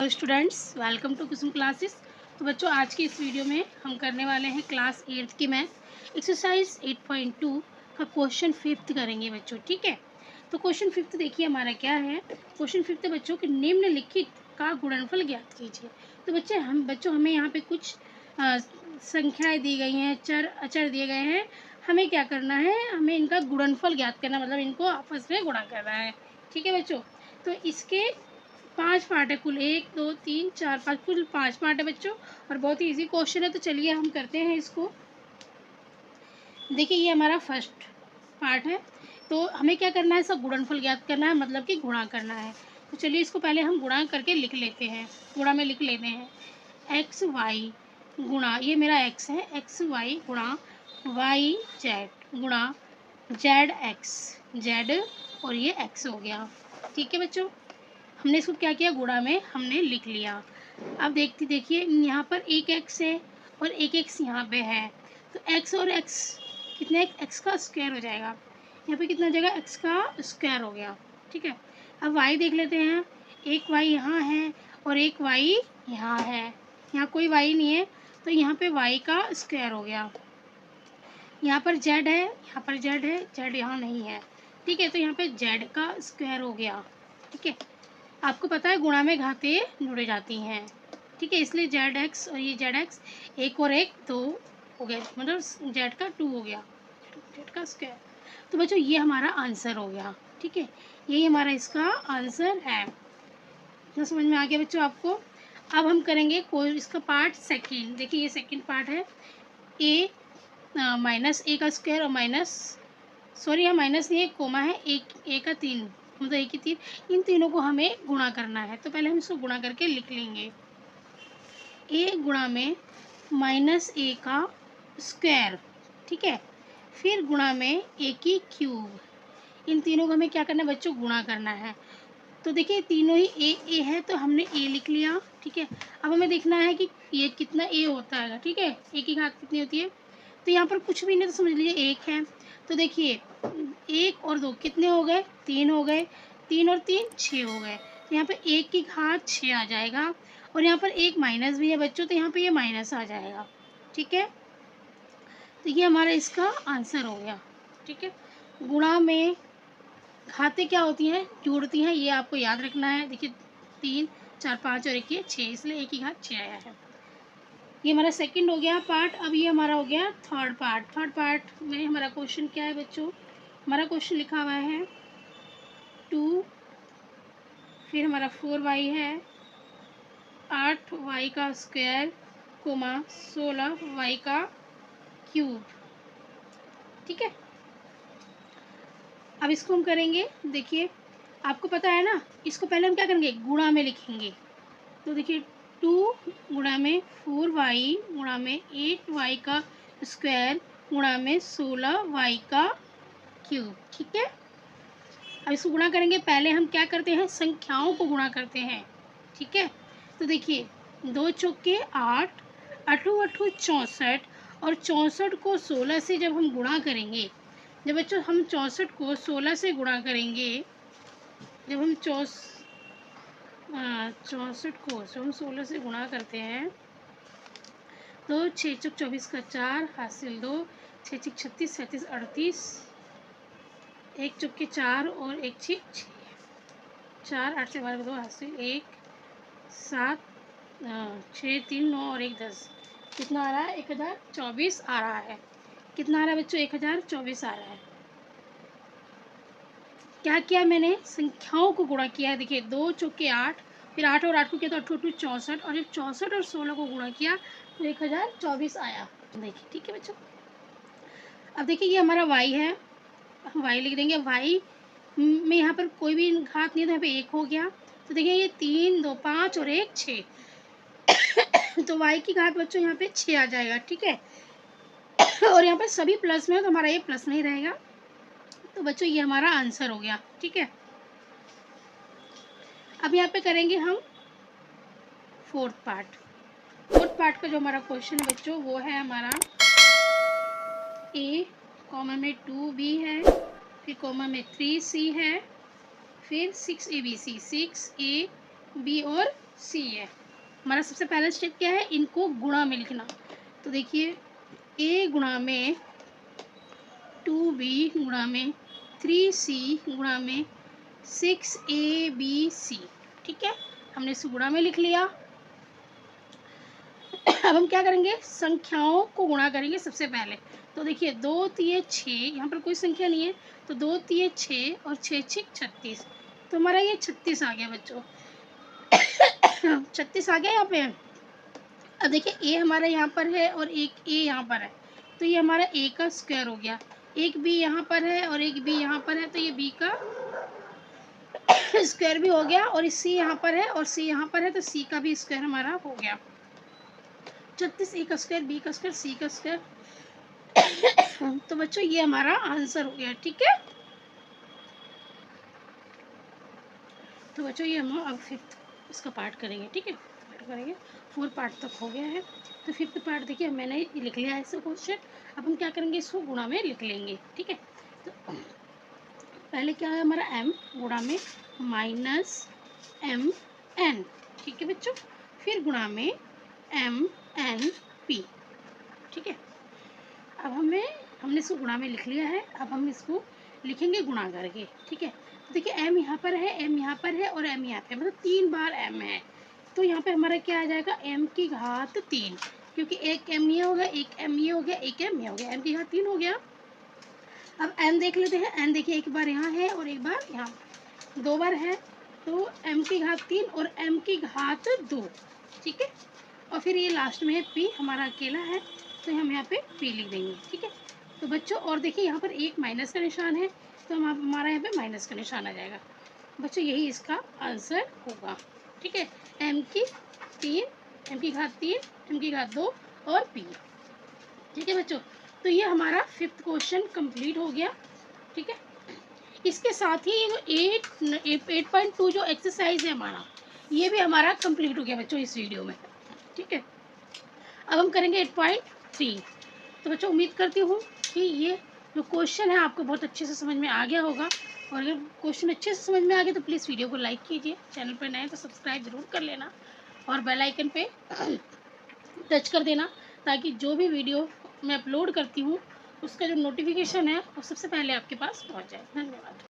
Hello students, welcome to Kusum classes. तो बच्चों, आज की इस वीडियो में हम करने वाले हैं क्लास 8th की मैथ एक्सरसाइज 8.2 का क्वेश्चन 5th करेंगे बच्चों। ठीक है, तो क्वेश्चन 5th देखिए हमारा क्या है। क्वेश्चन 5th बच्चों के निम्नलिखित का गुणनफल ज्ञात कीजिए। तो बच्चों हमें यहाँ पे कुछ संख्याएं दी गई हैं, चर अचर दिए गए हैं। हमें क्या करना है, हमें इनका गुणनफल ज्ञात करना, मतलब इनको आपस में गुणा करना है। ठीक है बच्चों, तो इसके 5 पार्ट है, कुल 1 2 3 4 5, कुल 5 पार्ट है बच्चों। और बहुत ही इजी क्वेश्चन है, तो चलिए हम करते हैं इसको। देखिए ये हमारा फर्स्ट पार्ट है। तो हमें क्या करना है, सब गुणनफल ज्ञात करना है, मतलब कि गुणा करना है। तो चलिए इसको पहले हम गुणा करके लिख लेते हैं, गुणा में लिख लेते हैं। एक्स वाई गुणा, ये मेरा एक्स है, एक्स वाई गुणा वाई जेड गुणा जेड एक्स जेड, और ये एक्स हो गया। ठीक है बच्चों, हमने इसको क्या किया, गुणा में हमने लिख लिया। अब देखिए यहाँ पर एक एक्स है और एक एक्स यहाँ पे है, तो एक्स और एक्स कितने, एक्स का स्क्वायर हो जाएगा। यहाँ पे कितना हो जाएगा, एक्स का स्क्वायर हो गया। ठीक है, अब वाई देख लेते हैं। एक वाई यहाँ है और एक वाई यहाँ है, यहाँ कोई वाई नहीं है, तो यहाँ पे वाई का स्क्वायर हो गया। यहाँ पर जेड है, यहाँ पर जेड है, जेड यहाँ नहीं है। ठीक है, तो यहाँ पे जेड का स्क्वायर हो गया। ठीक है, आपको पता है गुणा में घातें जुड़ जाती हैं। ठीक है, इसलिए जेड एक्स और ये जेड एक्स, एक और एक दो हो गया, मतलब जेड का 2 हो गया, जेड का स्क्वायर। तो बच्चों ये हमारा आंसर हो गया। ठीक है, यही हमारा इसका आंसर है। तो समझ में आ गया बच्चों आपको। अब हम करेंगे कोई इसका पार्ट सेकेंड। देखिए ये सेकेंड पार्ट है, ए माइनस ए का स्क्वायर और माइनस, सॉरी यहाँ माइनस नहीं है, कोमा है, एक ए का 3, मतलब एक ही 3, इन तीनों को हमें गुणा करना है। तो पहले हम इसको गुणा करके लिख लेंगे। ए गुणा में माइनस ए का स्क्वायर, ठीक है, फिर गुणा में ए की क्यूब, इन तीनों को हमें क्या करना है बच्चों, गुणा करना है। तो देखिए तीनों ही ए है, तो हमने ए लिख लिया। ठीक है, अब हमें देखना है कि ये कितना ए होता है। ठीक है, ए की घात कितनी होती है, तो यहाँ पर कुछ भी नहीं, तो समझ लीजिए एक है। तो देखिए 1 और 2 कितने हो गए, 3 हो गए, 3 और 3 6 हो गए। तो यहाँ पे 1 की घात 6 आ जाएगा, और यहाँ पर एक माइनस भी है बच्चों, तो यहाँ पे ये माइनस आ जाएगा। ठीक है, तो ये हमारा इसका आंसर हो गया। ठीक है, गुणा में घातें क्या होती हैं, जोड़ती हैं, ये आपको याद रखना है। देखिए 3 4 5 और 1 6, इसलिए 1 की घात 6 आया है। ये हमारा सेकंड हो गया पार्ट। अब ये हमारा हो गया थर्ड पार्ट। थर्ड पार्ट में हमारा क्वेश्चन क्या है बच्चों, हमारा क्वेश्चन लिखा हुआ है 2, फिर हमारा 4y है, 8y का स्क्वायर, कोमा 16y का क्यूब। ठीक है, अब इसको हम करेंगे। देखिए आपको पता है ना, इसको पहले हम क्या करेंगे, गुणा में लिखेंगे। तो देखिए 2 गुणा में 4y गुणा में 8y का स्क्वायर गुणा में 16y का क्यूब। ठीक है, अब इसको गुणा करेंगे। पहले हम क्या करते हैं, संख्याओं को गुणा करते हैं। ठीक है, तो देखिए 2 चौके 8, 8 8 64, और 64 को 16 से जब हम गुणा करेंगे, जब बच्चों हम 64 को 16 से गुणा करेंगे, जब हम 64 को जब हम 16 से गुणा करते हैं, तो 6 चौक 24 का 4 हासिल 2, 6 छक 36 37 38, 1 चौके 4 और 1 छक 6, 4 8 से 12 2 हासिल 1 7 6 3 9 और 1 10, कितना आ रहा है, 1024 आ रहा है। कितना आ रहा है बच्चों, 1024 आ रहा है। क्या किया मैंने, संख्याओं को गुणा किया है। देखिए 2 चौके 8, फिर 8 और 8 को किया तो 8 8 64, और जब 64 और 16 को गुणा किया तो 1024 आया। देखिए ठीक है बच्चों, अब देखिए ये हमारा y है, हम y लिख देंगे। y में यहाँ पर कोई भी घात नहीं है, तो यहाँ पे 1 हो गया। तो देखिए ये 3 2 5 और 1 6, तो y की घात बच्चों यहाँ पे 6 आ जाएगा। ठीक है, और यहाँ पर सभी प्लस में है, तो हमारा ये प्लस नहीं रहेगा। तो बच्चों ये हमारा आंसर हो गया। ठीक है, अब यहाँ पे करेंगे हम फोर्थ पार्ट। फोर्थ पार्ट का जो हमारा क्वेश्चन है बच्चों, वो है हमारा a कॉमा में 2b है, फिर कॉमा में 3c है, फिर 6abc, 6ab और सी है। हमारा सबसे पहला स्टेप क्या है, इनको गुणा में लिखना। तो देखिए ए गुणा में 2b गुणा में 3c गुणा में 6abc। ठीक है, हमने इसे गुणा में लिख लिया। अब हम क्या करेंगे, संख्याओं को गुणा करेंगे सबसे पहले। तो देखिए 2 3 6, यहाँ पर कोई संख्या नहीं है, तो 2 3 6 और 6 6 36, तो हमारा ये 36 आ गया बच्चों। 36 आ गया यहाँ पे। अब देखिए ए हमारा यहाँ पर है और एक ए यहाँ पर है, तो ये हमारा ए का स्क्वायर हो गया। एक बी यहाँ पर है और एक बी यहाँ पर है, तो ये बी का स्क्वायर भी हो गया। और सी यहाँ पर है और सी यहाँ पर है, तो सी का भी स्क्वायर हमारा हो गया। 36 ए का स्क्वायर, बी का स्क्वायर, सी का स्क्वायर। तो बच्चों ये हमारा आंसर हो गया। ठीक है, तो बच्चों ये हम अब फिफ्थ इसका पार्ट करेंगे। ठीक है, पार्ट करेंगे, 4 पार्ट तक हो गया है। तो फिफ्थ पार्ट देखिए मैंने लिख लिया है इसे क्वेश्चन। अब हम क्या करेंगे, इसको गुणा में लिख लेंगे। ठीक है, तो पहले क्या है हमारा m गुणा में माइनस एम एन। ठीक है बच्चों, फिर गुणा में एम एन पी। ठीक है, अब हमने इसको गुणा में लिख लिया है। अब हम इसको लिखेंगे गुणा करके। ठीक है, तो देखिए m यहाँ पर है, m यहाँ पर है और m यहाँ पे, मतलब 3 बार m है। तो यहाँ पे हमारा क्या आ जाएगा, m की घात 3, क्योंकि एक m ये हो गया, एक m ये हो गया, एक m ये हो गया, m की घात 3 हो गया। अब n देख लेते हैं, n देखिए एक बार यहाँ है और एक बार यहाँ, 2 बार है, तो m की घात 3 और m की घात 2। ठीक है, और फिर ये लास्ट में है p, हमारा अकेला है, तो हम यहाँ पे p लिख देंगे। ठीक है, तो बच्चों और देखिए यहाँ पर एक माइनस का निशान है, तो हमारा यहाँ पे माइनस का निशान आ जाएगा। बच्चों यही इसका आंसर होगा। ठीक है, m की 3, m की घात 3, m की घात 2 और p। ठीक है बच्चों, तो ये हमारा फिफ्थ क्वेश्चन कंप्लीट हो गया। ठीक है, इसके साथ ही ये 8.2 जो एक्सरसाइज है हमारा, ये भी हमारा कंप्लीट हो गया बच्चों इस वीडियो में। ठीक है, अब हम करेंगे 8.3। तो बच्चों उम्मीद करती हूँ कि ये जो क्वेश्चन है आपको बहुत अच्छे से समझ में आ गया होगा। और अगर क्वेश्चन अच्छे से समझ में आ गया तो प्लीज़ वीडियो को लाइक कीजिए, चैनल पर नए तो सब्सक्राइब ज़रूर कर लेना और बेल आइकन पे टच कर देना, ताकि जो भी वीडियो मैं अपलोड करती हूँ उसका जो नोटिफिकेशन है वो सबसे पहले आपके पास पहुँच जाए। धन्यवाद।